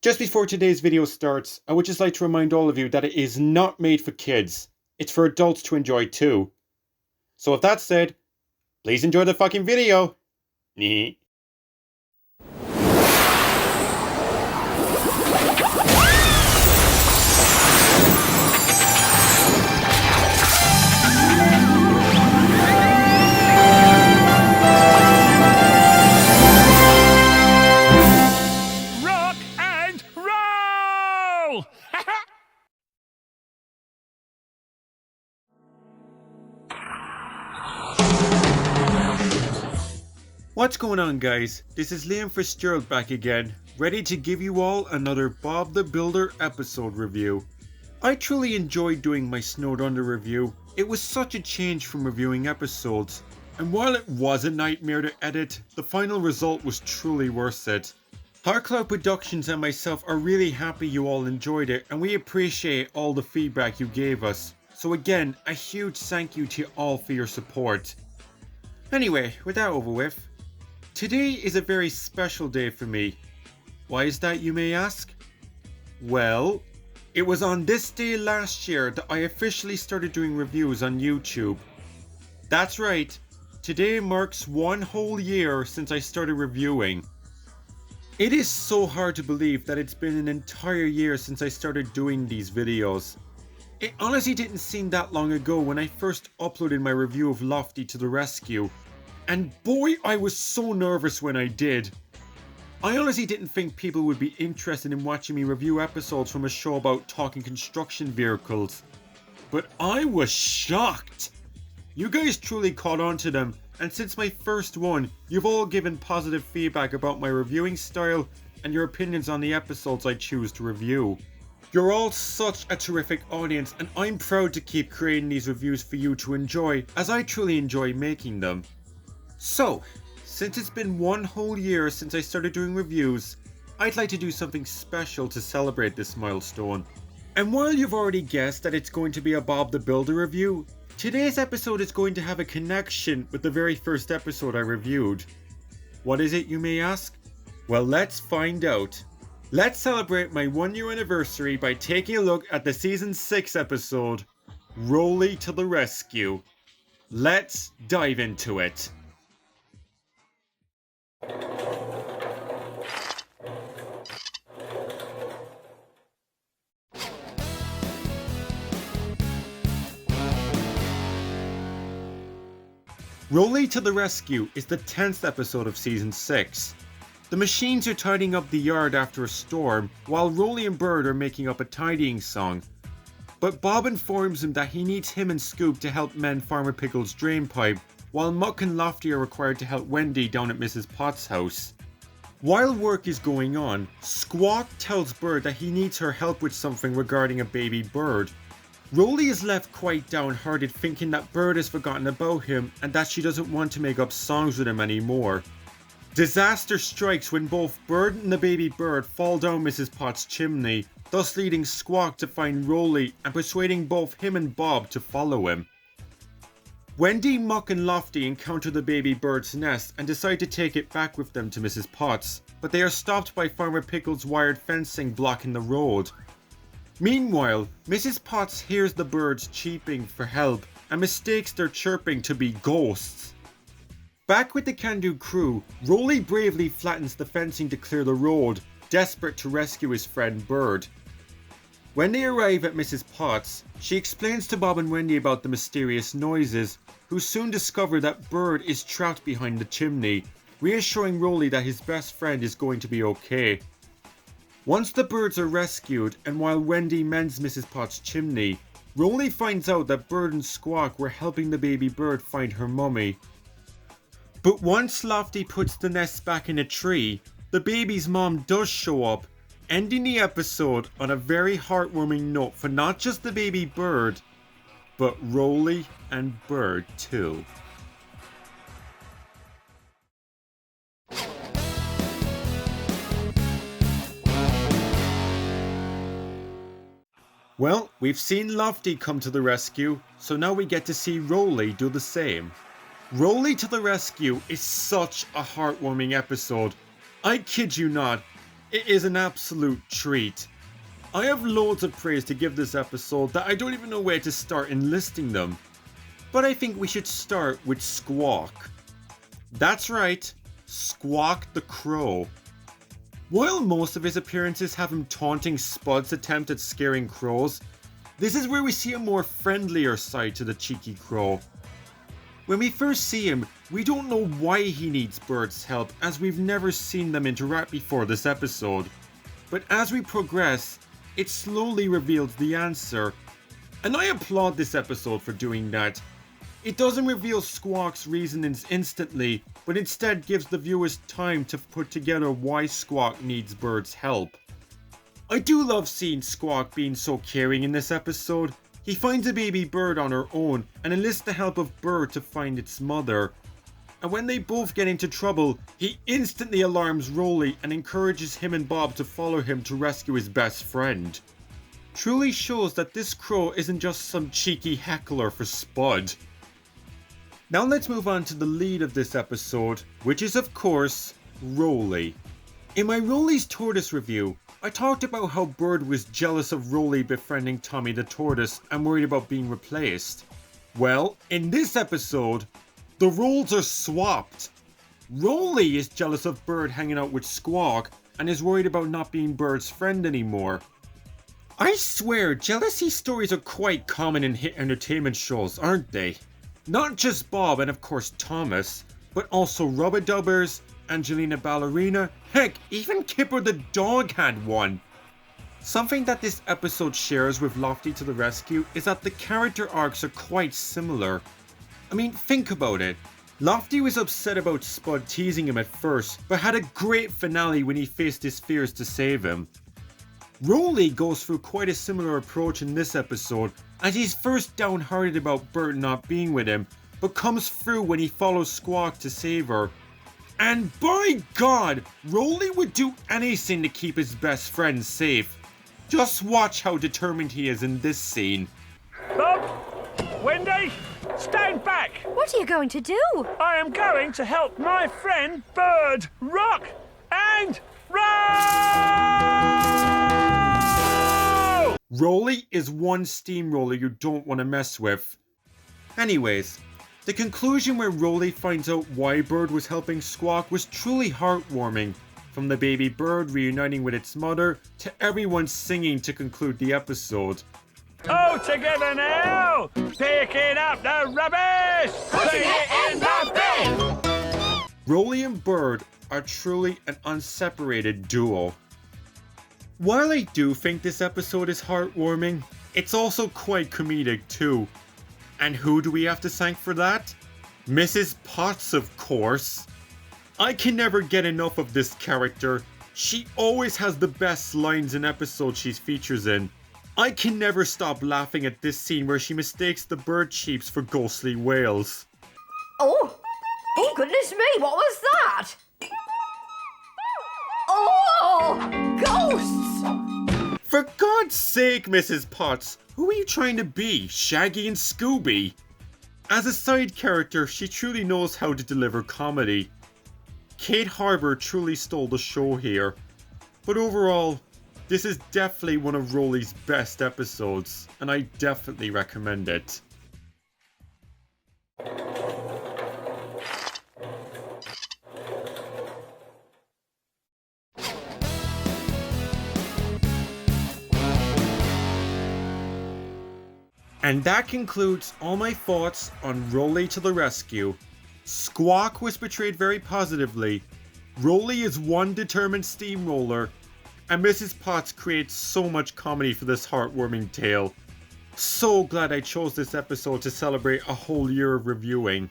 Just before today's video starts, I would just like to remind all of you that it is not made for kids. It's for adults to enjoy too. So with that said, please enjoy the fucking video. Rock and roll! What's going on, guys? This is Liam Fitzgerald back again, ready to give you all another Bob the Builder episode review. I truly enjoyed doing my Snowed Under review. It was such a change from reviewing episodes, and while it was a nightmare to edit, the final result was truly worth it. Cloud Productions and myself are really happy you all enjoyed it, and we appreciate all the feedback you gave us. So again, a huge thank you to you all for your support. Anyway, with that over with, today is a very special day for me. Why is that, you may ask? Well, it was on this day last year that I officially started doing reviews on YouTube. That's right, today marks one whole year since I started reviewing. It is so hard to believe that it's been an entire year since I started doing these videos. It honestly didn't seem that long ago when I first uploaded my review of Lofty to the Rescue. And boy, I was so nervous when I did. I honestly didn't think people would be interested in watching me review episodes from a show about talking construction vehicles. But I was shocked! You guys truly caught on to them, and since my first one, you've all given positive feedback about my reviewing style and your opinions on the episodes I choose to review. You're all such a terrific audience, and I'm proud to keep creating these reviews for you to enjoy, as I truly enjoy making them. So, since it's been one whole year since I started doing reviews, I'd like to do something special to celebrate this milestone. And while you've already guessed that it's going to be a Bob the Builder review, today's episode is going to have a connection with the very first episode I reviewed. What is it, you may ask? Well, let's find out. Let's celebrate my 1 year anniversary by taking a look at the season 6 episode, Roley to the Rescue. Let's dive into it. Roley to the Rescue is the 10th episode of season 6. The machines are tidying up the yard after a storm, while Roley and Bird are making up a tidying song. But Bob informs him that he needs him and Scoop to help mend Farmer Pickle's drain pipe, while Muck and Lofty are required to help Wendy down at Mrs. Pott's house. While work is going on, Squawk tells Bird that he needs her help with something regarding a baby bird. Roley is left quite downhearted, thinking that Bird has forgotten about him and that she doesn't want to make up songs with him anymore. Disaster strikes when both Bird and the baby bird fall down Mrs. Pott's chimney, thus leading Squawk to find Roley and persuading both him and Bob to follow him. Wendy, Muck and Lofty encounter the baby bird's nest and decide to take it back with them to Mrs. Potts, but they are stopped by Farmer Pickle's wired fencing blocking the road. Meanwhile, Mrs. Potts hears the birds cheeping for help and mistakes their chirping to be ghosts. Back with the Can-Do crew, Roley bravely flattens the fencing to clear the road, desperate to rescue his friend Bird. When they arrive at Mrs. Potts, she explains to Bob and Wendy about the mysterious noises, who soon discover that Bird is trapped behind the chimney, reassuring Roley that his best friend is going to be okay. Once the birds are rescued, and while Wendy mends Mrs. Potts' chimney, Roley finds out that Bird and Squawk were helping the baby bird find her mummy. But once Lofty puts the nest back in a tree, the baby's mom does show up, ending the episode on a very heartwarming note for not just the baby bird, but Roley and Bird too. Well, we've seen Lofty come to the rescue, so now we get to see Roley do the same. Roley to the Rescue is such a heartwarming episode. I kid you not, It is an absolute treat. I have loads of praise to give this episode that I don't even know where to start in listing them. But I think we should start with Squawk. That's right, Squawk the Crow. While most of his appearances have him taunting Spud's attempt at scaring crows, this is where we see a more friendlier side to the cheeky crow. When we first see him, we don't know why he needs Bird's help, as we've never seen them interact before this episode. But as we progress, it slowly reveals the answer. And I applaud this episode for doing that. It doesn't reveal Squawk's reasonings instantly, but instead gives the viewers time to put together why Squawk needs Bird's help. I do love seeing Squawk being so caring in this episode. He finds a baby bird on her own and enlists the help of Bird to find its mother. And when they both get into trouble, he instantly alarms Roley and encourages him and Bob to follow him to rescue his best friend. Truly shows that this crow isn't just some cheeky heckler for Spud. Now let's move on to the lead of this episode, which is of course, Roley. In my Roley's Tortoise review, I talked about how Bird was jealous of Roley befriending Tommy the Tortoise and worried about being replaced. Well, in this episode, the roles are swapped. Roley is jealous of Bird hanging out with Squawk and is worried about not being Bird's friend anymore. I swear, jealousy stories are quite common in hit entertainment shows, aren't they? Not just Bob and of course Thomas, but also Rubberdubbers, Angelina Ballerina, heck, even Kipper the dog had one. Something that this episode shares with Lofty to the Rescue is that the character arcs are quite similar. I mean, think about it. Lofty was upset about Spud teasing him at first, but had a great finale when he faced his fears to save him. Roley goes through quite a similar approach in this episode, as he's first downhearted about Bert not being with him, but comes through when he follows Squawk to save her. And by God, Roley would do anything to keep his best friend safe. Just watch how determined he is in this scene. Bob! Wendy! Stand back! What are you going to do? I am going to help my friend Bird rock and roll! Roley is one steamroller you don't want to mess with. Anyways, the conclusion where Roley finds out why Bird was helping Squawk was truly heartwarming. From the baby bird reuniting with its mother, to everyone singing to conclude the episode. All together now! Picking up the rubbish! Putting it in the bin! Roley and Bird are truly an unseparated duo. While I do think this episode is heartwarming, it's also quite comedic too. And who do we have to thank for that? Mrs. Potts, of course. I can never get enough of this character. She always has the best lines in episodes she features in. I can never stop laughing at this scene where she mistakes the bird sheeps for ghostly whales. Oh goodness me, what was that? Oh, ghosts! For God's sake, Mrs. Potts, who are you trying to be, Shaggy and Scooby? As a side character, she truly knows how to deliver comedy. Kate Harbour truly stole the show here. But overall, this is definitely one of Roley's best episodes, and I definitely recommend it. And that concludes all my thoughts on Roley to the Rescue. Squawk was portrayed very positively. Roley is one determined steamroller. And Mrs. Potts creates so much comedy for this heartwarming tale. So glad I chose this episode to celebrate a whole year of reviewing.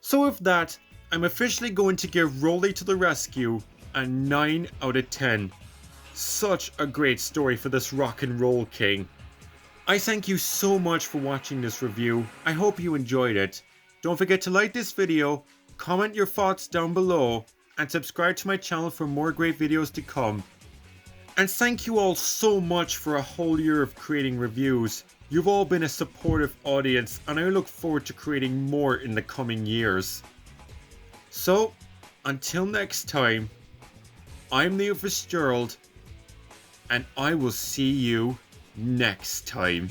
So with that, I'm officially going to give Roley to the Rescue a 9 out of 10. Such a great story for this rock and roll king. I thank you so much for watching this review. I hope you enjoyed it. Don't forget to like this video, comment your thoughts down below, and subscribe to my channel for more great videos to come. And thank you all so much for a whole year of creating reviews. You've all been a supportive audience, and I look forward to creating more in the coming years. So, until next time, I'm Liam Fitzgerald, and I will see you next time.